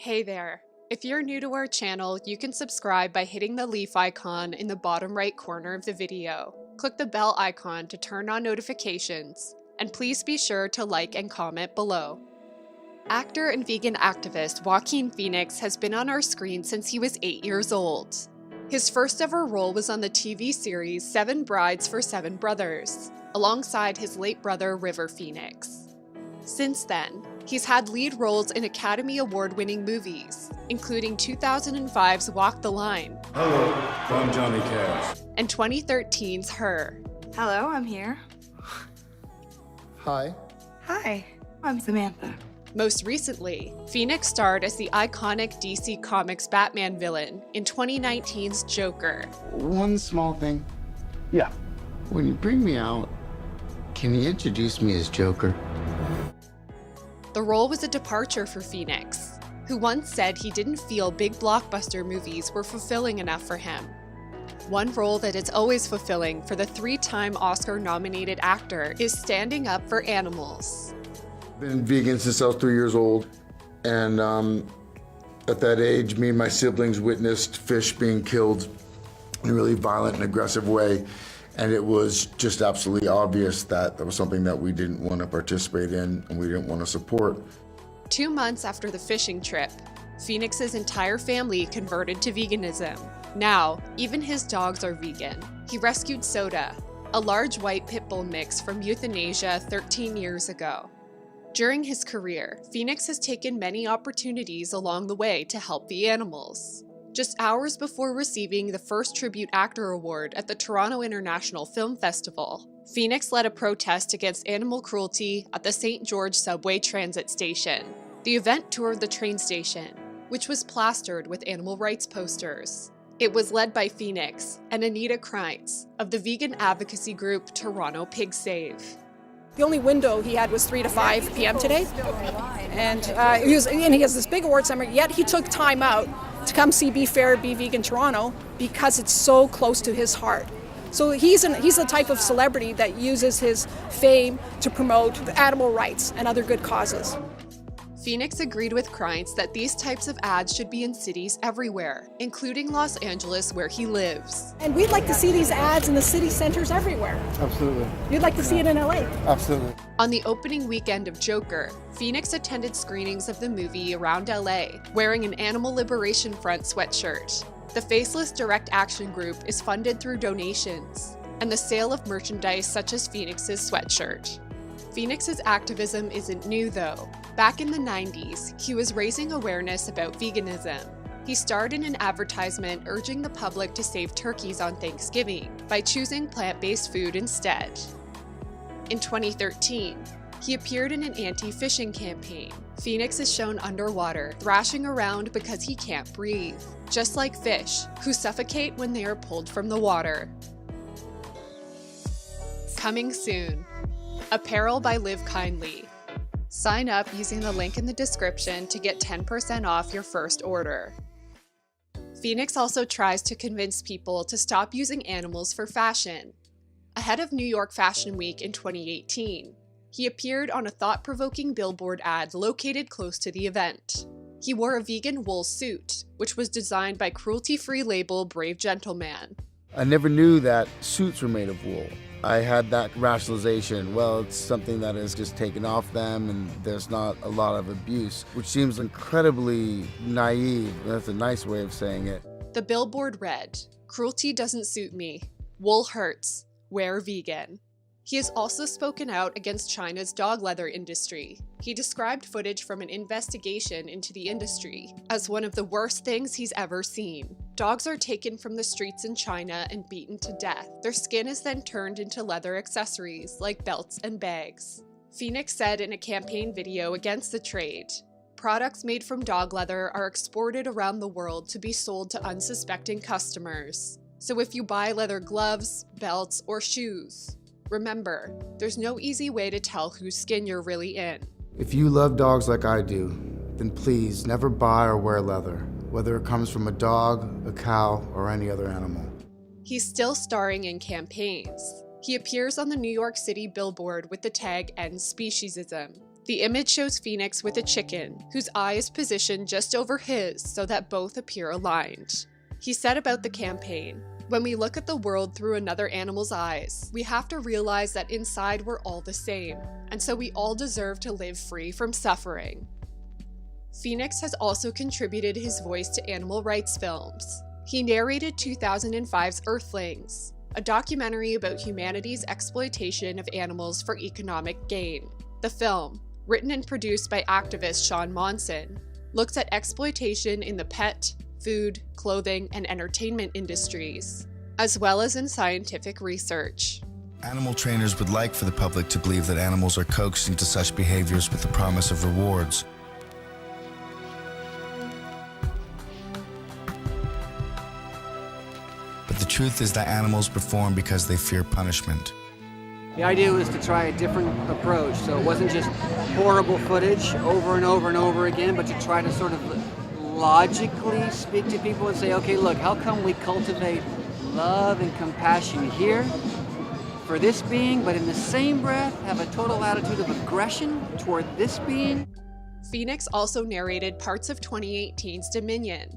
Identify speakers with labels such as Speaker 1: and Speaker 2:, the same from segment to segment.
Speaker 1: Hey there! If you're new to our channel, you can subscribe by hitting the leaf icon in the bottom right corner of the video. Click the bell icon to turn on notifications, and please be sure to like and comment below. Actor and vegan activist Joaquin Phoenix has been on our screen since he was 8 years old. His first ever role was on the TV series 7 Brides for 7 Brothers, alongside his late brother River Phoenix. Since then, he's had lead roles in Academy Award-winning movies, including 2005's Walk the Line.
Speaker 2: Hello, I'm Johnny Cash.
Speaker 1: And 2013's Her.
Speaker 3: Hello, I'm here.
Speaker 4: Hi.
Speaker 3: Hi, I'm Samantha.
Speaker 1: Most recently, Phoenix starred as the iconic DC Comics Batman villain in 2019's Joker.
Speaker 4: One small thing.
Speaker 2: Yeah.
Speaker 4: When you bring me out, can you introduce me as Joker?
Speaker 1: The role was a departure for Phoenix, who once said he didn't feel big blockbuster movies were fulfilling enough for him. One role that is always fulfilling for the 3-time Oscar-nominated actor is standing up for animals.
Speaker 5: Been vegan since I was 3 years old, and at that age, me and my siblings witnessed fish being killed in a really violent and aggressive way, and it was just absolutely obvious that that was something that we didn't want to participate in and we didn't want to support.
Speaker 1: 2 months after the fishing trip, Phoenix's entire family converted to veganism. Now, even his dogs are vegan. He rescued Soda, a large white pit bull mix from euthanasia 13 years ago. During his career, Phoenix has taken many opportunities along the way to help the animals. Just hours before receiving the first Tribute Actor Award at the Toronto International Film Festival, Phoenix led a protest against animal cruelty at the St. George subway transit station. The event toured the train station, which was plastered with animal rights posters. It was led by Phoenix and Anita Kreintz of the vegan advocacy group Toronto Pig Save.
Speaker 6: The only window he had was 3 to 5 p.m. today, and he has this big award ceremony, yet he took time out to come see Be Fair, Be Vegan Toronto because it's so close to his heart. So he's the type of celebrity that uses his fame to promote animal rights and other good causes.
Speaker 1: Phoenix agreed with Kreintz that these types of ads should be in cities everywhere, including Los Angeles where he lives.
Speaker 6: And we'd like to see these ads in the city centers everywhere.
Speaker 4: Absolutely.
Speaker 6: You'd like to see it in LA.
Speaker 4: Absolutely.
Speaker 1: On the opening weekend of Joker, Phoenix attended screenings of the movie around LA, wearing an Animal Liberation Front sweatshirt. The Faceless Direct Action Group is funded through donations and the sale of merchandise such as Phoenix's sweatshirt. Phoenix's activism isn't new though. Back in the 90s, he was raising awareness about veganism. He starred in an advertisement urging the public to save turkeys on Thanksgiving by choosing plant-based food instead. In 2013, he appeared in an anti-fishing campaign. Phoenix is shown underwater, thrashing around because he can't breathe, just like fish, who suffocate when they are pulled from the water. Coming soon. Apparel by LIVEKINDLY. Sign up using the link in the description to get 10% off your first order. Phoenix also tries to convince people to stop using animals for fashion. Ahead of New York Fashion Week in 2018, he appeared on a thought-provoking billboard ad located close to the event. He wore a vegan wool suit, which was designed by cruelty-free label Brave Gentleman.
Speaker 4: I never knew that suits were made of wool. I had that rationalization, well, it's something that is just taken off them and there's not a lot of abuse, which seems incredibly naive. That's a nice way of saying it.
Speaker 1: The billboard read, "Cruelty doesn't suit me. Wool hurts. Wear vegan." He has also spoken out against China's dog leather industry. He described footage from an investigation into the industry as one of the worst things he's ever seen. Dogs are taken from the streets in China and beaten to death. Their skin is then turned into leather accessories like belts and bags. Phoenix said in a campaign video against the trade, "Products made from dog leather are exported around the world to be sold to unsuspecting customers. So if you buy leather gloves, belts, or shoes, remember, there's no easy way to tell whose skin you're really in."
Speaker 4: If you love dogs like I do, then please never buy or wear leather, whether it comes from a dog, a cow, or any other animal.
Speaker 1: He's still starring in campaigns. He appears on the New York City billboard with the tag "End Speciesism." The image shows Phoenix with a chicken, whose eye is positioned just over his so that both appear aligned. He said about the campaign, "When we look at the world through another animal's eyes, we have to realize that inside we're all the same, and so we all deserve to live free from suffering." Phoenix has also contributed his voice to animal rights films. He narrated 2005's Earthlings, a documentary about humanity's exploitation of animals for economic gain. The film, written and produced by activist Sean Monson, looks at exploitation in the pet, food, clothing, and entertainment industries, as well as in scientific research.
Speaker 7: Animal trainers would like for the public to believe that animals are coaxed into such behaviors with the promise of rewards. But the truth is that animals perform because they fear punishment.
Speaker 8: The idea was to try a different approach, so it wasn't just horrible footage over and over and over again, but to try to sort of logically speak to people and say, okay, look, how come we cultivate love and compassion here for this being, but in the same breath have a total attitude of aggression toward this being?
Speaker 1: Phoenix also narrated parts of 2018's Dominion.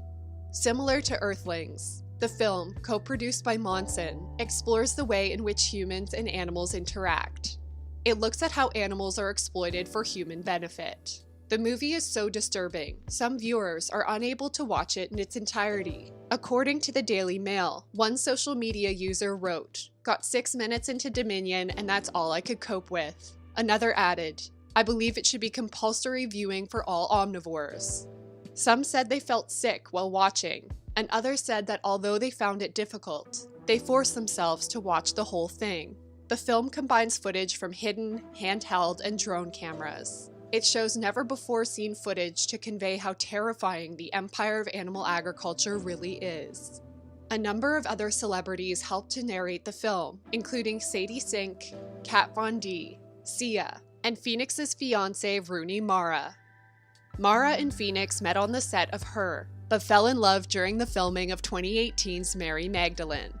Speaker 1: Similar to Earthlings, the film, co-produced by Monson, explores the way in which humans and animals interact. It looks at how animals are exploited for human benefit. The movie is so disturbing, some viewers are unable to watch it in its entirety. According to the Daily Mail, one social media user wrote, "Got 6 minutes into Dominion and that's all I could cope with." Another added, "I believe it should be compulsory viewing for all omnivores." Some said they felt sick while watching, and others said that although they found it difficult, they forced themselves to watch the whole thing. The film combines footage from hidden, handheld, and drone cameras. It shows never-before-seen footage to convey how terrifying the empire of animal agriculture really is. A number of other celebrities helped to narrate the film, including Sadie Sink, Kat Von D, Sia, and Phoenix's fiancé Rooney Mara. Mara and Phoenix met on the set of Her, but fell in love during the filming of 2018's Mary Magdalene.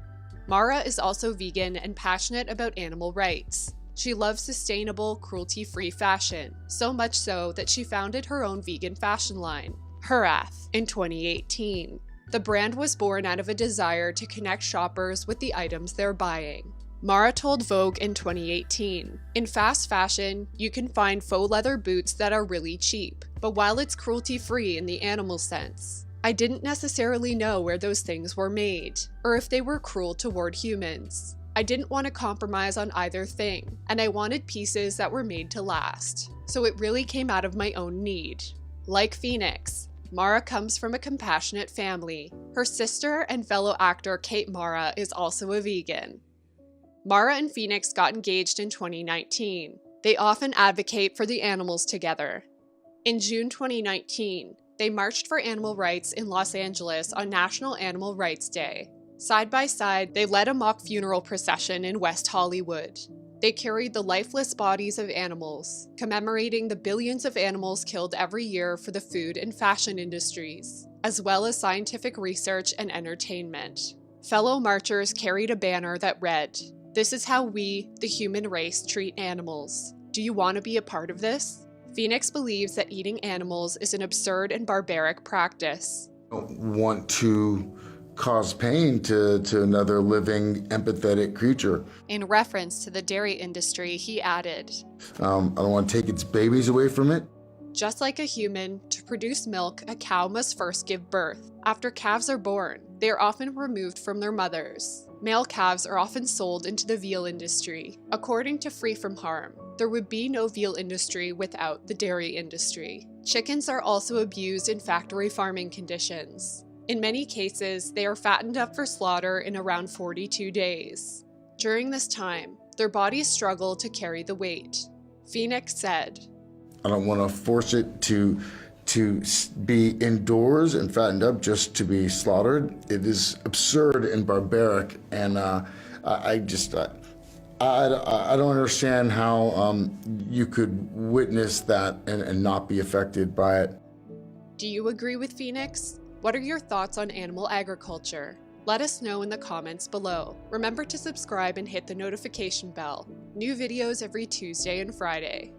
Speaker 1: Mara is also vegan and passionate about animal rights. She loves sustainable, cruelty-free fashion, so much so that she founded her own vegan fashion line, Herath, in 2018. The brand was born out of a desire to connect shoppers with the items they're buying. Mara told Vogue in 2018, "In fast fashion, you can find faux leather boots that are really cheap, but while it's cruelty-free in the animal sense, I didn't necessarily know where those things were made, or if they were cruel toward humans. I didn't want to compromise on either thing, and I wanted pieces that were made to last. So it really came out of my own need." Like Phoenix, Mara comes from a compassionate family. Her sister and fellow actor Kate Mara is also a vegan. Mara and Phoenix got engaged in 2019. They often advocate for the animals together. In June 2019, they marched for animal rights in Los Angeles on National Animal Rights Day. Side by side, they led a mock funeral procession in West Hollywood. They carried the lifeless bodies of animals, commemorating the billions of animals killed every year for the food and fashion industries, as well as scientific research and entertainment. Fellow marchers carried a banner that read, "This is how we, the human race, treat animals. Do you want to be a part of this?" Phoenix believes that eating animals is an absurd and barbaric practice.
Speaker 5: I don't want to cause pain to another living, empathetic creature.
Speaker 1: In reference to the dairy industry, he added,
Speaker 5: I don't want to take its babies away from it.
Speaker 1: "Just like a human, to produce milk, a cow must first give birth. After calves are born, they are often removed from their mothers. Male calves are often sold into the veal industry. According to Free From Harm, there would be no veal industry without the dairy industry. Chickens are also abused in factory farming conditions. In many cases, they are fattened up for slaughter in around 42 days. During this time, their bodies struggle to carry the weight." Phoenix said,
Speaker 5: I don't want to force it to be indoors and fattened up just to be slaughtered. It is absurd and barbaric, and I don't understand how you could witness that and not be affected by it.
Speaker 1: Do you agree with Phoenix? What are your thoughts on animal agriculture? Let us know in the comments below. Remember to subscribe and hit the notification bell. New videos every Tuesday and Friday.